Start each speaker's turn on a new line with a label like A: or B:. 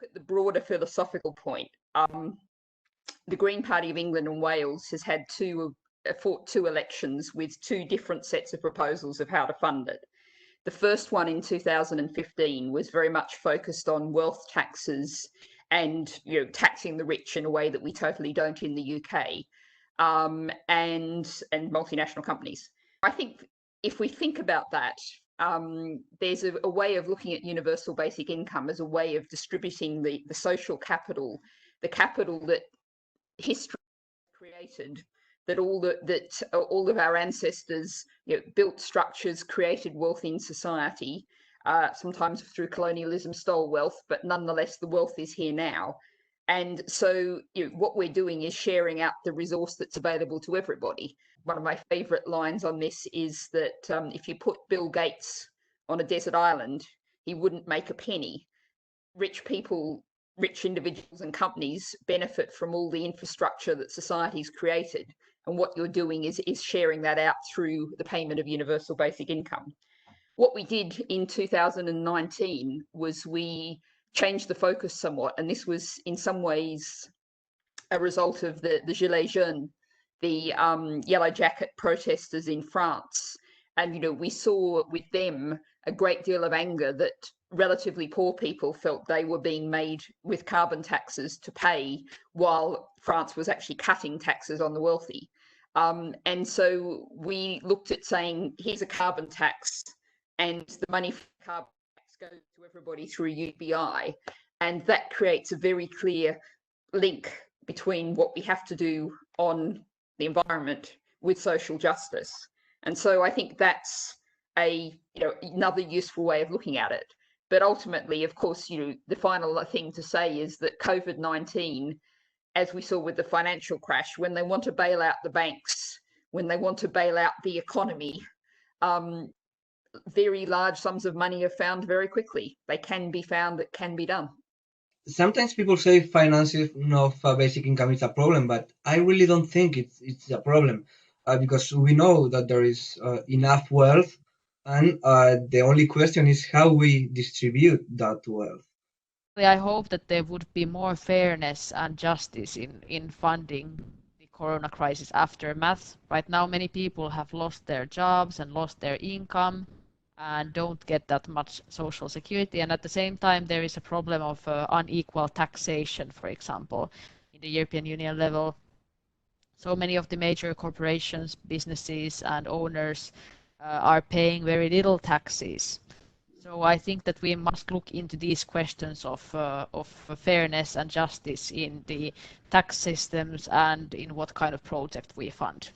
A: look at the broader philosophical point, the Green Party of England and Wales has had fought two elections with two different sets of proposals of how to fund it. The first one in 2015 was very much focused on wealth taxes and taxing the rich in a way that we totally don't in the UK, and multinational companies. I think if we think about that, there's a way of looking at universal basic income as a way of distributing the social capital, the capital that history created, that all of our ancestors built structures, created wealth in society, sometimes through colonialism stole wealth, but nonetheless the wealth is here now. And so what we're doing is sharing out the resource that's available to everybody. One of my favorite lines on this is that if you put Bill Gates on a desert island, he wouldn't make a penny. Rich individuals and companies benefit from all the infrastructure that society's created. And what you're doing is sharing that out through the payment of universal basic income. What we did in 2019 was we changed the focus somewhat. And this was in some ways a result of the Gilets jaunes, the yellow jacket protesters in France. And, we saw with them a great deal of anger that relatively poor people felt they were being made with carbon taxes to pay, while France was actually cutting taxes on the wealthy. And so we looked at saying, here's a carbon tax, and the money for the carbon tax goes to everybody through UBI. And that creates a very clear link between what we have to do on the environment with social justice. And so I think that's another useful way of looking at it. But ultimately, of course, the final thing to say is that COVID-19, as we saw with the financial crash, when they want to bail out the banks, when they want to bail out the economy, very large sums of money are found very quickly. They can be found, it can be done.
B: Sometimes people say financing of basic income is a problem, but I really don't think it's a problem because we know that there is enough wealth, and the only question is how we distribute that wealth.
C: I hope that there would be more fairness and justice in funding the corona crisis aftermath. Right now, many people have lost their jobs and lost their income and don't get that much social security. And at the same time, there is a problem of unequal taxation, for example, in the European Union level. So many of the major corporations, businesses and owners are paying very little taxes. So I think that we must look into these questions of fairness and justice in the tax systems and in what kind of project we fund.